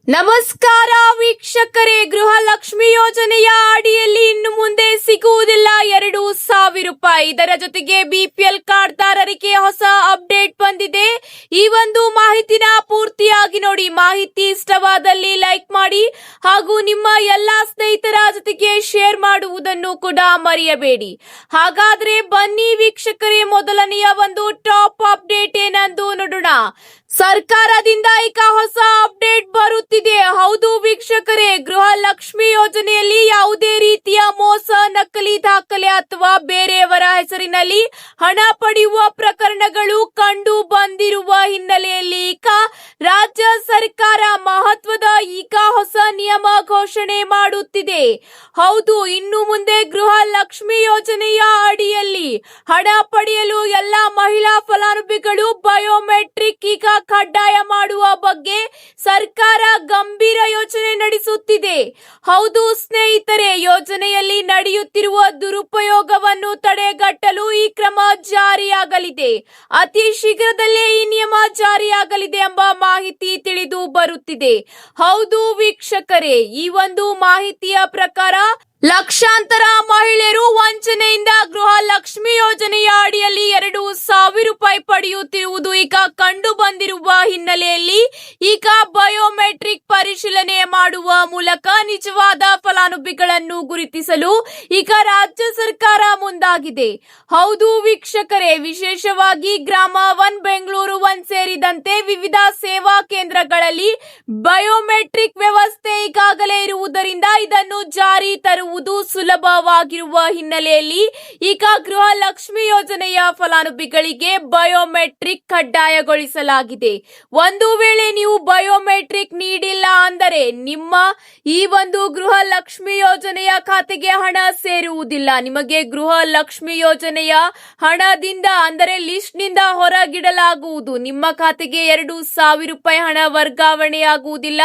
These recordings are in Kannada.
ನಮಸ್ಕಾರ ವೀಕ್ಷಕರೇ, ಗೃಹಲಕ್ಷ್ಮಿ ಯೋಜನೆಯ ಅಡಿಯಲ್ಲಿ ಇನ್ನು ಮುಂದೆ ಸಿಗುವುದಿಲ್ಲ 2,000 ರೂಪಾಯಿ. ಇದರ ಜೊತೆಗೆ ಬಿಪಿಎಲ್ ಕಾರ್ಡ್ದಾರರಿಗೆ ಹೊಸ ಅಪ್ಡೇಟ್ ಬಂದಿದೆ. ಈ ಒಂದು ಮಾಹಿತಿನ ಪೂರ್ತಿಯಾಗಿ ನೋಡಿ. ಮಾಹಿತಿ ಇಷ್ಟವಾದಲ್ಲಿ ಲೈಕ್ ಮಾಡಿ ಹಾಗೂ ನಿಮ್ಮ ಎಲ್ಲಾ ಸ್ನೇಹಿತರ ಜೊತೆಗೆ ಶೇರ್ ಮಾಡುವುದನ್ನು ಕೂಡ ಮರೆಯಬೇಡಿ. ಹಾಗಾದ್ರೆ ಬನ್ನಿ ವೀಕ್ಷಕರೇ, ಮೊದಲನೆಯ ಒಂದು ಟಾಪ್ ಅಪ್ಡೇಟ್ ಏನೆಂದು ನೋಡೋಣ. ಸರ್ಕಾರದಿಂದ ಈಗ ಹೊಸ ಅಪ್ಡೇಟ್ ಬರುತ್ತಿದೆ. ಹೌದು ವೀಕ್ಷಕರೇ, ಗೃಹಲಕ್ಷ್ಮಿ ಯೋಜನೆಯಲ್ಲಿ ಯಾವುದೇ ರೀತಿಯ ಮೋಸ, ನಕಲಿ ದಾಖಲೆ ಅಥವಾ ಬೇರೆಯವರ ಹೆಸರಿನಲ್ಲಿ ಹಣ ಪಡೆಯುವ ಪ್ರಕರಣಗಳು ಕಂಡು ಬಂದಿರುವ ಹಿನ್ನೆಲೆಯಲ್ಲಿ ಈಗ ರಾಜ್ಯ ಸರ್ಕಾರ ಮಹತ್ವದ ಹೊಸ ನಿಯಮ ಘೋಷಣೆ ಮಾಡುತ್ತಿದೆ. ಹೌದು, ಇನ್ನು ಮುಂದೆ ಗೃಹಲಕ್ಷ್ಮಿ ಯೋಜನೆಯ ಅಡಿಯಲ್ಲಿ ಹಣ ಪಡೆಯಲು ಎಲ್ಲ ಮಹಿಳಾ ಫಲಾನುಭವಿಗಳು ಬಯೋಮೆಟ್ರಿಕ್ ಈಗ ಕಡ್ಡಾಯ ಮಾಡುವ ಬಗ್ಗೆ ಸರ್ಕಾರ ಗಂಭೀರ ಯೋಚನೆ ನಡೆಸುತ್ತಿದೆ. ಹೌದು ಸ್ನೇಹಿತರೆ, ಯೋಜನೆಯಲ್ಲಿ ನಡೆಯುತ್ತಿರುವ ದುರುಪಯೋಗವನ್ನು ತಡೆಗಟ್ಟಲು ಈ ಕ್ರಮ ಜಾರಿಯಾಗಲಿದೆ. ಅತಿ ಶೀಘ್ರದಲ್ಲೇ ಈ ನಿಯಮ ಜಾರಿಯಾಗಲಿದೆ ಎಂಬ ಮಾಹಿತಿ ತಿಳಿದು ಬರುತ್ತಿದೆ. ಹೌದು ವೀಕ್ಷಕರೇ, ಈ ಒಂದು ಮಾಹಿತಿಯ ಪ್ರಕಾರ ಲಕ್ಷಾಂತರ ಮಹಿಳೆಯರು ವಂಚನೆಯಿಂದ ಗೃಹಲಕ್ಷ್ಮಿ ಯೋಜನೆಯ ಅಡಿಯಲ್ಲಿ 2,000 ರೂಪಾಯಿ ಪಡೆಯುತ್ತಿರುವುದು ಈಗ ಕಂಡು ಬಂದಿರುವ ಹಿನ್ನೆಲೆಯಲ್ಲಿ ಈಗ ಬಯೋಮೆಟ್ರಿಕ್ ಪರಿಶೀಲನೆ ಮಾಡುವ ಮೂಲಕ ನಿಜವಾದ ಫಲಾನುಭವಿಗಳನ್ನು ಗುರುತಿಸಲು ಈಗ ರಾಜ್ಯ ಸರ್ಕಾರ ಮುಂದಾಗಿದೆ. ಹೌದು ವೀಕ್ಷಕರೇ, ವಿಶೇಷವಾಗಿ ಗ್ರಾಮ 1, ಬೆಂಗಳೂರು 1 ಸೇರಿದಂತೆ ವಿವಿಧ ಸೇವಾ ಕೇಂದ್ರಗಳಲ್ಲಿ ಬಯೋಮೆಟ್ರಿಕ್ ವ್ಯವಸ್ಥೆ ಈಗಾಗಲೇ ಇರುವುದರಿಂದ ಇದನ್ನು ಜಾರಿ ತರುವುದು ಸುಲಭವಾಗಿರುವ ಹಿನ್ನೆಲೆಯಲ್ಲಿ ಈಗ ಗೃಹಲಕ್ಷ್ಮಿ ಯೋಜನೆಯ ಫಲಾನುಭವಿಗಳಿಗೆ ಬಯೋಮೆಟ್ರಿಕ್ ಕಡ್ಡಾಯಗೊಳಿಸಲಾಗಿದೆ. ಒಂದು ವೇಳೆ ನೀವು ಬಯೋಮೆಟ್ರಿಕ್ ನೀಡಿಲ್ಲ ಅಂದರೆ ನಿಮ್ಮ ಈ ಒಂದು ಗೃಹಲಕ್ಷ್ಮಿ ಯೋಜನೆಯ ಖಾತೆಗೆ ಹಣ ಸೇರುವುದಿಲ್ಲ. ನಿಮಗೆ ಗೃಹಲಕ್ಷ್ಮಿ ಯೋಜನೆಯ ಹಣದಿಂದ ಅಂದರೆ ಲಿಸ್ಟ್ ನಿಂದ ಹೊರಗಿಡಲಾಗುವುದು. ನಿಮ್ಮ ಖಾತೆಗೆ 2,000 ರೂಪಾಯಿ ಹಣ ವರ್ಗಾವಣೆಯಾಗುವುದಿಲ್ಲ.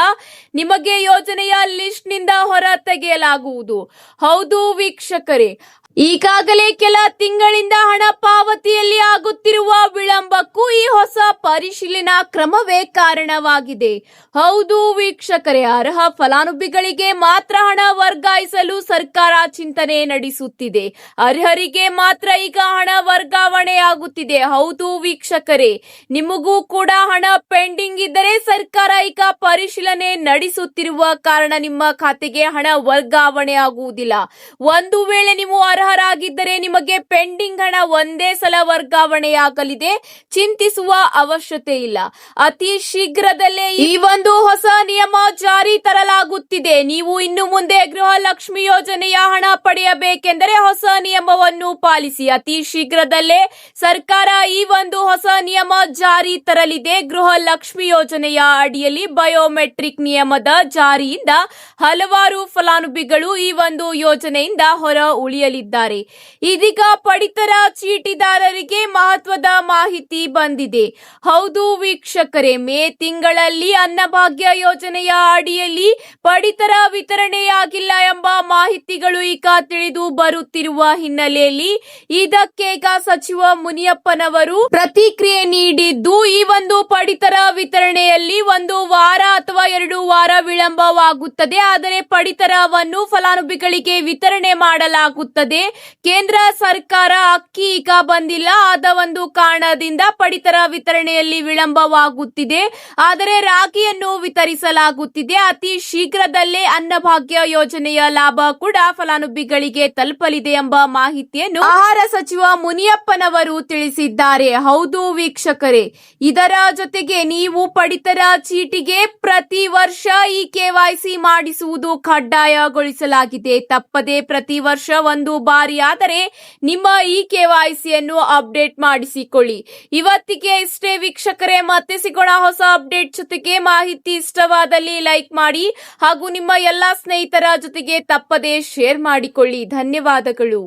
ನಿಮಗೆ ಯೋಜನೆಯ ಲಿಸ್ಟ್ ನಿಂದ ಹೊರ ತೆಗೆಯಲಾಗುವುದು. ಹೌದು ವೀಕ್ಷಕರೇ, ಈಗಾಗಲೇ ಕೆಲ ತಿಂಗಳಿಂದ ಹಣ ಪಾವತಿಯಲ್ಲಿ ಆಗುತ್ತಿರುವ ವಿಳಂಬಕ್ಕೂ ಈ ಹೊಸ ಪರಿಶೀಲನಾ ಕ್ರಮವೇ ಕಾರಣವಾಗಿದೆ. ಹೌದು ವೀಕ್ಷಕರೇ, ಅರ್ಹ ಫಲಾನುಭವಿಗಳಿಗೆ ಮಾತ್ರ ಹಣ ವರ್ಗಾಯಿಸಲು ಸರ್ಕಾರ ಚಿಂತನೆ ನಡೆಸುತ್ತಿದೆ. ಅರ್ಹರಿಗೆ ಮಾತ್ರ ಈಗ ಹಣ ವರ್ಗಾವಣೆ ಆಗುತ್ತಿದೆ. ಹೌದು ವೀಕ್ಷಕರೇ, ನಿಮಗೂ ಕೂಡ ಹಣ ಪೆಂಡಿಂಗ್ ಇದ್ದರೆ ಸರ್ಕಾರ ಈಗ ಪರಿಶೀಲನೆ ನಡೆಸುತ್ತಿರುವ ಕಾರಣ ನಿಮ್ಮ ಖಾತೆಗೆ ಹಣ ವರ್ಗಾವಣೆ ಆಗುವುದಿಲ್ಲ. ಒಂದು ವೇಳೆ ನೀವು ಅರ್ಹರಾಗಿದ್ದರೆ ನಿಮಗೆ ಪೆಂಡಿಂಗ್ ಹಣ ಒಂದೇ ಸಲ ವರ್ಗಾವಣೆಯಾಗಲಿದೆ. ಚಿಂತಿಸುವ ಅವಶ್ಯಕತೆ ಇಲ್ಲ. ಅತಿ ಶೀಘ್ರದಲ್ಲೇ ಈ ಒಂದು ಹೊಸ ನಿಯಮ ಜಾರಿ ತರಲಾಗುತ್ತಿದೆ. ನೀವು ಇನ್ನು ಮುಂದೆ ಗೃಹಲಕ್ಷ್ಮಿ ಯೋಜನೆಯ ಹಣ ಪಡೆಯಬೇಕೆಂದರೆ ಹೊಸ ನಿಯಮವನ್ನು ಪಾಲಿಸಿ. ಅತಿ ಶೀಘ್ರದಲ್ಲೇ ಸರ್ಕಾರ ಈ ಒಂದು ಹೊಸ ನಿಯಮ ಜಾರಿ ತರಲಿದೆ. ಗೃಹಲಕ್ಷ್ಮಿ ಯೋಜನೆಯ ಅಡಿಯಲ್ಲಿ ಬಯೋಮೆಟ್ರಿಕ್ ನಿಯಮದ ಜಾರಿಯಿಂದ ಹಲವಾರು ಫಲಾನುಭವಿಗಳು ಈ ಒಂದು ಯೋಜನೆಯಿಂದ ಹೊರ ಉಳಿಯಲಿದ್ದಾರೆ. ಇದೀಗ ಪಡಿತರ ಚೀಟಿದಾರರಿಗೆ ಮಹತ್ವದ ಮಾಹಿತಿ ಬಂದಿದೆ. ಹೌದು ವೀಕ್ಷಕರೇ, ಮೇ ತಿಂಗಳಲ್ಲಿ ಅನ್ನಭಾಗ್ಯ ಯೋಜನೆಯ ಅಡಿಯಲ್ಲಿ ಪಡಿತರ ವಿತರಣೆಯಾಗಿಲ್ಲ ಎಂಬ ಮಾಹಿತಿಗಳು ಈಗ ತಿಳಿದು ಬರುತ್ತಿರುವ ಹಿನ್ನೆಲೆಯಲ್ಲಿ ಇದಕ್ಕೆ ಈಗ ಸಚಿವ ಮುನಿಯಪ್ಪನವರು ಪ್ರತಿಕ್ರಿಯೆ ನೀಡಿದ್ದು, ಈ ಒಂದು ಪಡಿತರ ವಿತರಣೆಯಲ್ಲಿ 1 ವಾರ ಅಥವಾ 2 ವಾರ ವಿಳಂಬವಾಗುತ್ತದೆ. ಆದರೆ ಪಡಿತರವನ್ನು ಫಲಾನುಭವಿಗಳಿಗೆ ವಿತರಣೆ ಮಾಡಲಾಗುತ್ತದೆ. ಕೇಂದ್ರ ಸರ್ಕಾರ ಅಕ್ಕಿ ಈಗ ಬಂದಿಲ್ಲ, ಆದ ಒಂದು ಕಾರಣದಿಂದ ಪಡಿತರ ವಿತರಣೆಯಲ್ಲಿ ವಿಳಂಬವಾಗುತ್ತಿದೆ. ಆದರೆ ರಾಗಿಯನ್ನು ವಿತರಿಸಲಾಗುತ್ತಿದೆ. ಅತಿ ಶೀಘ್ರದಲ್ಲೇ ಅನ್ನಭಾಗ್ಯ ಯೋಜನೆಯ ಲಾಭ ಕೂಡ ಫಲಾನುಭವಿಗಳಿಗೆ ತಲುಪಲಿದೆ ಎಂಬ ಮಾಹಿತಿಯನ್ನು ಆಹಾರ ಸಚಿವ ಮುನಿಯಪ್ಪನವರು ತಿಳಿಸಿದ್ದಾರೆ. ಹೌದು ವೀಕ್ಷಕರೇ, ಇದರ ಜೊತೆಗೆ ನೀವು ಪಡಿತರ ಚೀಟಿಗೆ ಪ್ರತಿ ವರ್ಷ ಈ ಕೆವೈಸಿ ಮಾಡಿಸುವುದು ಕಡ್ಡಾಯಗೊಳಿಸಲಾಗಿದೆ. ತಪ್ಪದೆ ಪ್ರತಿ ವರ್ಷ 1 ಬಾರಿ ಆದರೆ ನಿಮ್ಮ ಈ ಕೆವೈಸಿಯನ್ನು ಅಪ್ಡೇಟ್ ಮಾಡಿಸಿಕೊಳ್ಳಿ. ಇವತ್ತಿಗೆ ಇಷ್ಟೇ ವೀಕ್ಷಕರೇ, ಮತ್ತೆ ಸಿಗೋಣ ಹೊಸ ಅಪ್ಡೇಟ್ ಜೊತೆಗೆ. ಮಾಹಿತಿ ಇಷ್ಟವಾದಲ್ಲಿ ಲೈಕ್ ಮಾಡಿ ಹಾಗೂ ನಿಮ್ಮ ಎಲ್ಲಾ ಸ್ನೇಹಿತರ ಜೊತೆಗೆ ತಪ್ಪದೆ ಶೇರ್ ಮಾಡಿಕೊಳ್ಳಿ. ಧನ್ಯವಾದಗಳು.